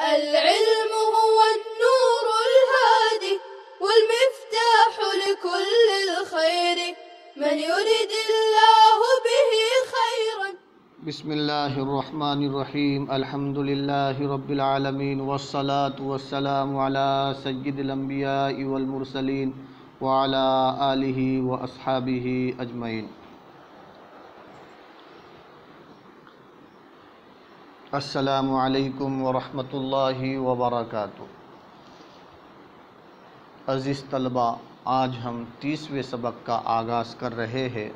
العلم هو النور الهادي والمفتاح لكل الخير من يرد الله به خيرا. بسم اللہ الرحمن الرحیم. الحمد للہ رب العالمین والصلاة والسلام علی سید الانبیاء والمرسلین وعلی آلہ واصحابہ اجمعین. السلام علیکم ورحمۃ اللہ وبرکاتہ. عزیز طلباء، آج ہم 30ویں سبق کا آغاز کر رہے ہیں.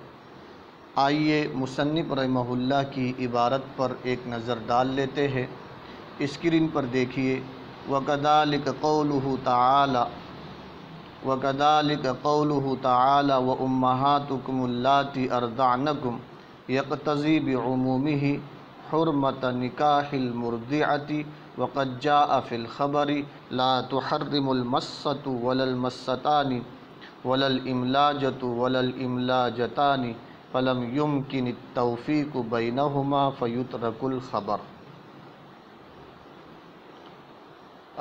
آئیے مصنف رحمہ اللہ کی عبارت پر ایک نظر ڈال لیتے ہیں. اسکرین پر دیکھیے. وَكَذَلِكَ قَوْلُهُ تَعَالَى وَكَذَلِكَ قَوْلُهُ تَعَالَى وَأُمَّهَاتُكُمُ اللَّاتِي أَرْضَعْنَكُمْ يَقْتَضِي بِعُمُومِهِ حُرْمَةَ نِكَاحِ الْمُرْضِعَةِ وَقَدْ جَاءَ فِي الْخَبَرِ لَا تُحَرِّمُ الْمَسَّةُ وَلَا الْمَسَّتَانِ وَلَا الْإِمْلَاجَةُ وَلَا الْإِمْلَاجَتَانِ فَلَمْ يُمْكِنِ التَّوْفِيقُ بَيْنَهُمَا فَيُتْرَكُ الْخَبَرُ.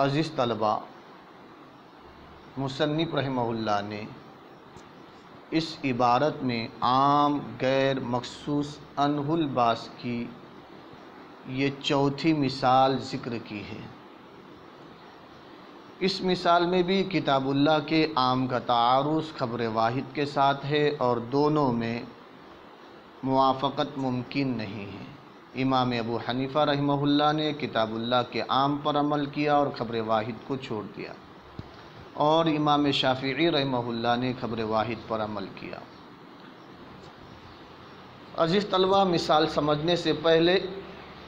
عزیز طلباء، مصنف رحمہ اللہ نے اس عبارت میں عام غیر مخصوص عنہ الباس کی یہ چوتھی مثال ذکر کی ہے. اس مثال میں بھی کتاب اللہ کے عام کا تعارض خبر واحد کے ساتھ ہے اور دونوں میں موافقت ممکن نہیں ہے. امام ابو حنیفہ رحمہ اللہ نے کتاب اللہ کے عام پر عمل کیا اور خبر واحد کو چھوڑ دیا، اور امام شافعی رحمہ اللہ نے خبر واحد پر عمل کیا. عزیز طلبہ، مثال سمجھنے سے پہلے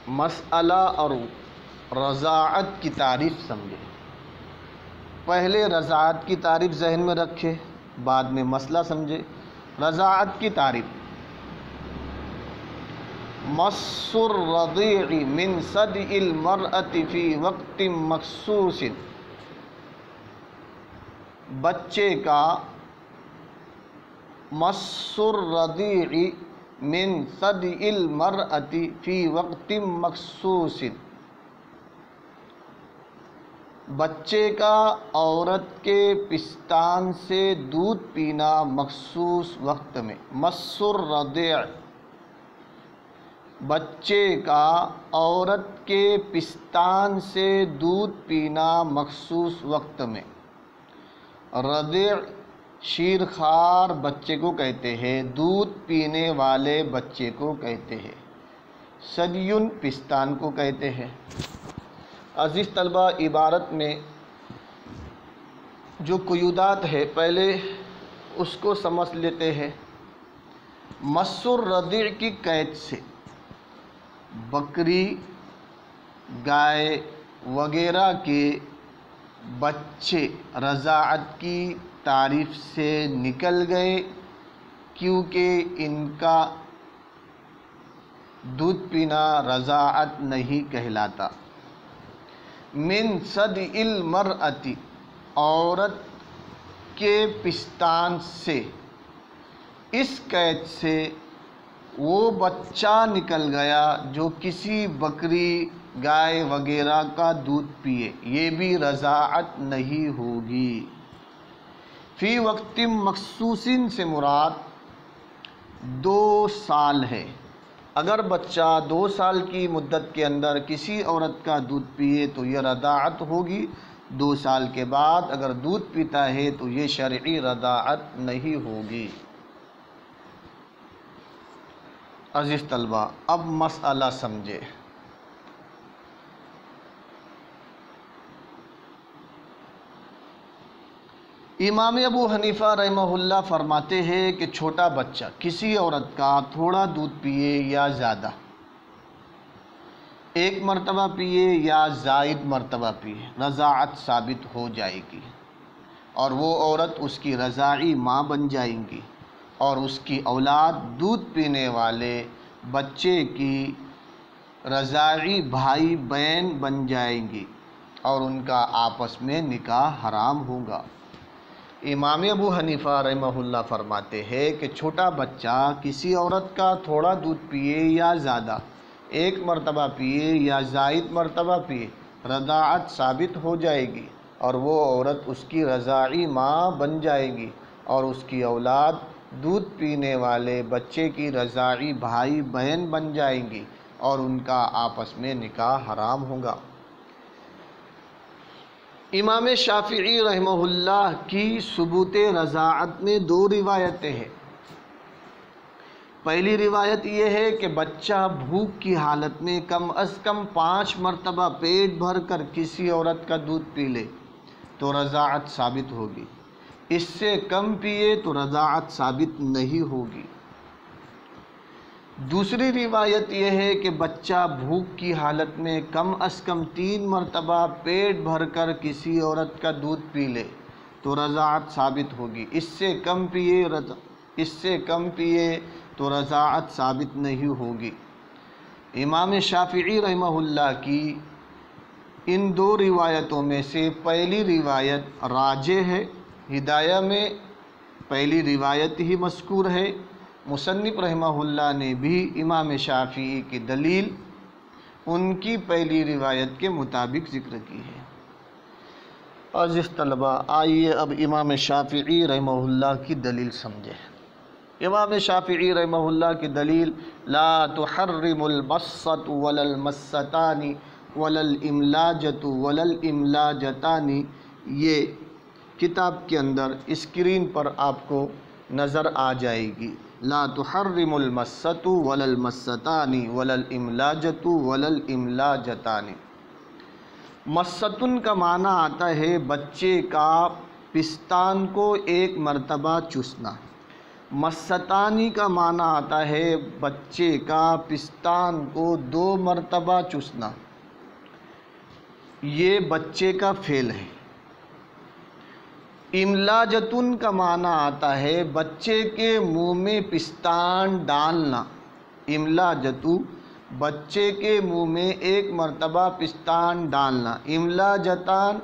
مسئلہ اور رضاعت کی تعریف سمجھیں. پہلے رضاعت کی تعریف ذہن میں رکھے، بعد میں مسئلہ سمجھے. رضاعت کی تعریف: مس الرضیع من صدع المرأة فی وقت مخصوص، بچے کا مس الرضیع من صدع المرأة فی وقت مخصوص، بچے کا عورت کے پستان سے دودھ پینا مخصوص وقت میں. مس الرضیع، بچے کا عورت کے پستان سے دودھ پینا مخصوص وقت میں. رضیع شیرخوار بچے کو کہتے ہیں، دودھ پینے والے بچے کو کہتے ہیں. ثدی پستان کو کہتے ہیں. عزیز طلبہ، عبارت میں جو قیودات ہے پہلے اس کو سمجھ لیتے ہیں. مس الرضیع کی قید سے بکری، گائے وغیرہ کے بچے رضاعت کی تعریف سے نکل گئے، کیونکہ ان کا دودھ پینا رضاعت نہیں کہلاتا. من صدع المرأة، عورت کے پستان سے، اس قید سے وہ بچہ نکل گیا جو کسی بکری، گائے وغیرہ کا دودھ پیے، یہ بھی رضاعت نہیں ہوگی. فی وقت مخصوص سے مراد 2 سال ہے. اگر بچہ 2 سال کی مدت کے اندر کسی عورت کا دودھ پیے تو یہ رضاعت ہوگی. 2 سال کے بعد اگر دودھ پیتا ہے تو یہ شرعی رضاعت نہیں ہوگی. عزیز طلبہ، اب مسئلہ سمجھے. امام ابو حنیفہ رحمہ اللہ فرماتے ہیں کہ چھوٹا بچہ کسی عورت کا تھوڑا دودھ پیے یا زیادہ، 1 مرتبہ پیے یا زائد مرتبہ پیے، رضاعت ثابت ہو جائے گی، اور وہ عورت اس کی رضاعی ماں بن جائیں گی، اور اس کی اولاد دودھ پینے والے بچے کی رضاعی بھائی بہن بن جائیں گی، اور ان کا آپس میں نکاح حرام ہوگا. امام ابو حنیفہ رحمہ اللہ فرماتے ہیں کہ چھوٹا بچہ کسی عورت کا تھوڑا دودھ پیے یا زیادہ، 1 مرتبہ پیے یا زائد مرتبہ پیے، رضاعت ثابت ہو جائے گی اور وہ عورت اس کی رضاعی ماں بن جائے گی اور اس کی اولاد دودھ پینے والے بچے کی رضاعی بھائی بہن بن جائیں گی اور ان کا آپس میں نکاح حرام ہوگا۔ امام شافعی رحمہ اللہ کی ثبوت رضاعت میں دو روایتیں ہیں۔ پہلی روایت یہ ہے کہ بچہ بھوک کی حالت میں کم از کم 5 مرتبہ پیٹ بھر کر کسی عورت کا دودھ پی لے تو رضاعت ثابت ہوگی، اس سے کم پیے تو رضاعت ثابت نہیں ہوگی۔ دوسری روایت یہ ہے کہ بچہ بھوک کی حالت میں کم از کم 3 مرتبہ پیٹ بھر کر کسی عورت کا دودھ پی لے تو رضاعت ثابت ہوگی، اس سے کم پیے تو رضاعت ثابت نہیں ہوگی۔ امام شافعی رحمہ اللہ کی ان دو روایتوں میں سے پہلی روایت راجح ہے۔ ہدایہ میں پہلی روایت ہی مذکور ہے۔ مصنف رحمہ اللہ نے بھی امام شافعی کی دلیل ان کی پہلی روایت کے مطابق ذکر کی ہے۔ عزیز طلبہ، آئیے اب امام شافعی رحمہ اللہ کی دلیل سمجھیں۔ امام شافعی رحمہ اللہ کی دلیل لا تحرم المسۃ ولا المستان ولا الاملاجۃ ولا الاملاجتان، یہ کتاب کے اندر اسکرین پر آپ کو نظر آ جائے گی۔ لا تحرم المسۃ ولا المستان ولا الاملاجۃ ولا الاملاجتان۔ مستن کا معنی آتا ہے بچے کا پستان کو ایک مرتبہ چوسنا۔ مستانی کا معنی آتا ہے بچے کا پستان کو 2 مرتبہ چوسنا۔ یہ بچے کا فعل ہے۔ املاجتن کا معنی آتا ہے بچے کے منہ میں پستان ڈالنا۔ املاجتو بچے کے منہ میں ایک مرتبہ پستان ڈالنا۔ املاجتان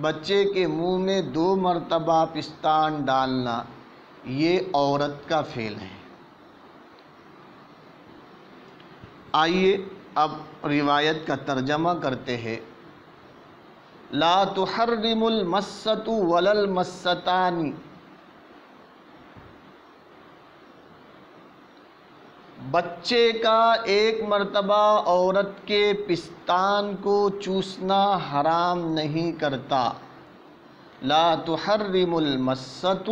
بچے کے منہ میں 2 مرتبہ پستان ڈالنا، یہ عورت کا فعل ہے۔ آئیے اب روایت کا ترجمہ کرتے ہیں۔ لا تحرم المسۃ ولا المستان، بچے کا ایک مرتبہ عورت کے پستان کو چوسنا حرام نہیں کرتا۔ لا تحرم المسۃ،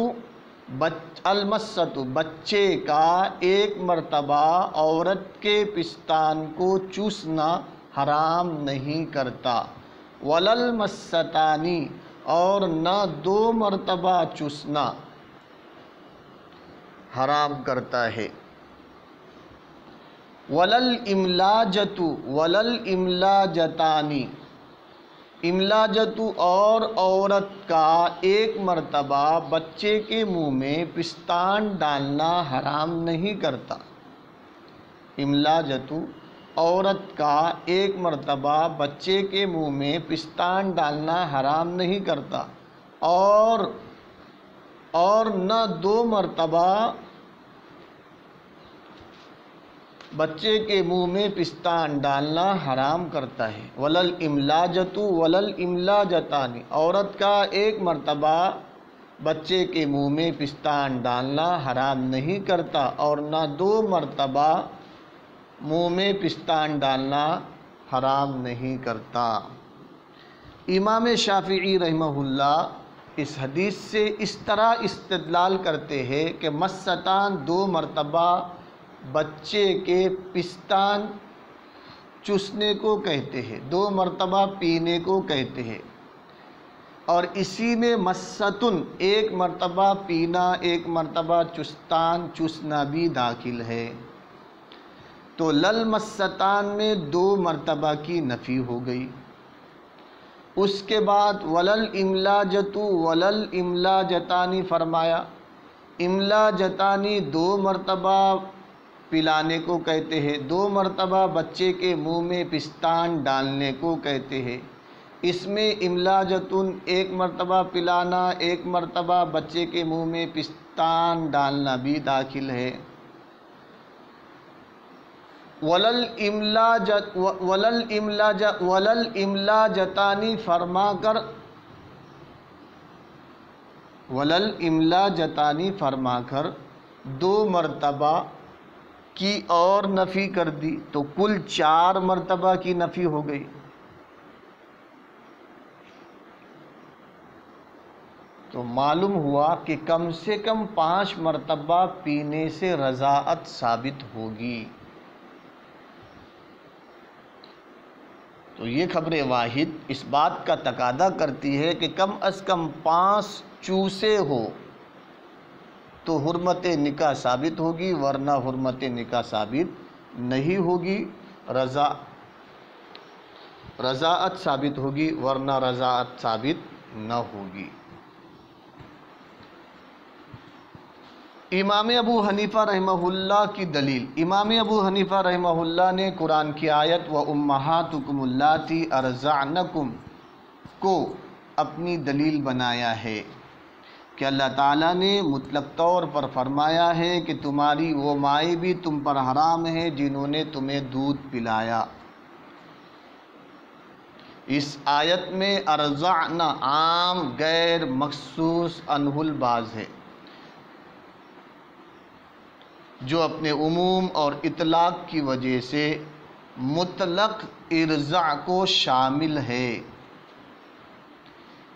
المسۃ بچے کا ایک مرتبہ عورت کے پستان کو چوسنا حرام نہیں کرتا۔ ولا المستان، اور نہ 2 مرتبہ چوسنا حرام کرتا ہے۔ ولا الاملاجۃ ولا الاملاجتان، املاجت اور عورت کا ایک مرتبہ بچے کے منہ میں پستان ڈالنا حرام نہیں کرتا۔ املاجت عورت کا ایک مرتبہ بچے کے منہ میں پستان ڈالنا حرام نہیں کرتا، اور نہ 2 مرتبہ بچے کے منہ میں پستان ڈالنا حرام کرتا ہے۔ ولا الاملاجۃ ولا الاملاجتان، عورت کا ایک مرتبہ بچے کے منہ میں پستان ڈالنا حرام نہیں کرتا اور نہ 2 مرتبہ منہ میں پستان ڈالنا حرام نہیں کرتا۔ امام شافعی رحمہ اللہ اس حدیث سے اس طرح استدلال کرتے ہیں کہ مستان 2 مرتبہ بچے کے پستان چوسنے کو کہتے ہیں، 2 مرتبہ پینے کو کہتے ہیں، اور اسی میں مستن ایک مرتبہ پینا، ایک مرتبہ چستان چوسنا بھی داخل ہے۔ تو لل مستان میں 2 مرتبہ کی نفی ہو گئی۔ اس کے بعد ولل املاجۃ ولل املاجتانی فرمایا۔ املاجتانی 2 مرتبہ پلانے کو کہتے ہیں، 2 مرتبہ بچے کے منہ میں پستان ڈالنے کو کہتے ہیں۔ اس میں املاجتن ایک مرتبہ پلانا، ایک مرتبہ بچے کے منہ میں پستان ڈالنا بھی داخل ہے۔ ولل املاجتانی فرما کر 2 مرتبہ کی اور نفی کر دی تو کل 4 مرتبہ کی نفی ہو گئی۔ تو معلوم ہوا کہ کم سے کم 5 مرتبہ پینے سے رضاعت ثابت ہوگی۔ تو یہ خبر واحد اس بات کا تقاضا کرتی ہے کہ کم از کم 5 چوسے ہو تو حرمت نکاح ثابت ہوگی، ورنہ حرمت نکاح ثابت نہیں ہوگی، رضاعت ثابت ہوگی ورنہ رضاعت ثابت نہ ہوگی۔ امام ابو حنیفہ رحمہ اللہ کی دلیل، امام ابو حنیفہ رحمہ اللہ نے قرآن کی آیت وَأُمَّهَاتُكُمُ اللَّاتِي أَرْضَعْنَكُمْ کو اپنی دلیل بنایا ہے کہ اللہ تعالیٰ نے مطلق طور پر فرمایا ہے کہ تمہاری وہ مائیں بھی تم پر حرام ہیں جنہوں نے تمہیں دودھ پلایا۔ اس آیت میں ارضعن عام غیر مخصوص عنہ البعض ہے، جو اپنے عموم اور اطلاق کی وجہ سے مطلق ارضاع کو شامل ہے،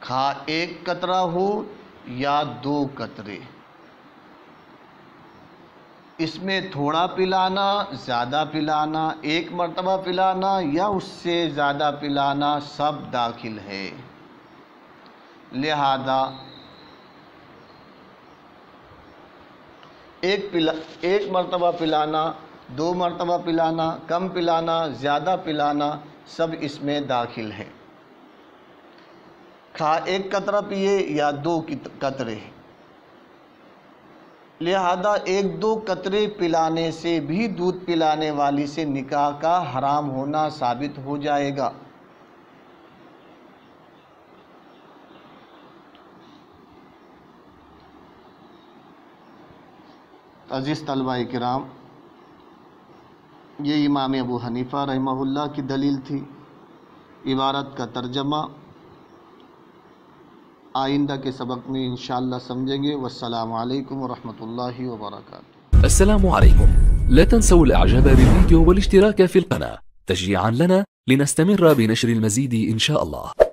خواہ 1 قطرہ ہو یا 2 قطرے۔ اس میں تھوڑا پلانا، زیادہ پلانا، 1 مرتبہ پلانا یا اس سے زیادہ پلانا سب داخل ہے۔ لہذا ایک مرتبہ پلانا، 2 مرتبہ پلانا، کم پلانا، زیادہ پلانا سب اس میں داخل ہے، خواہ 1 قطرہ پیے یا 2 قطرے۔ لہذا 1-2 قطرے پلانے سے بھی دودھ پلانے والی سے نکاح کا حرام ہونا ثابت ہو جائے گا۔ عزیز طلبہ کرام، یہ امام ابو حنیفہ رحمہ اللہ کی دلیل تھی۔ عبارت کا ترجمہ آئندہ کے سبق میں انشاءاللہ سمجھیں گے۔ والسلام علیکم ورحمۃ اللہ وبرکاتہ۔ السلام عليكم، لا تنسوا الاعجاب بالفيديو والاشتراك في القناة تشجيعا لنا لنستمر بنشر المزيد إن شاء الله.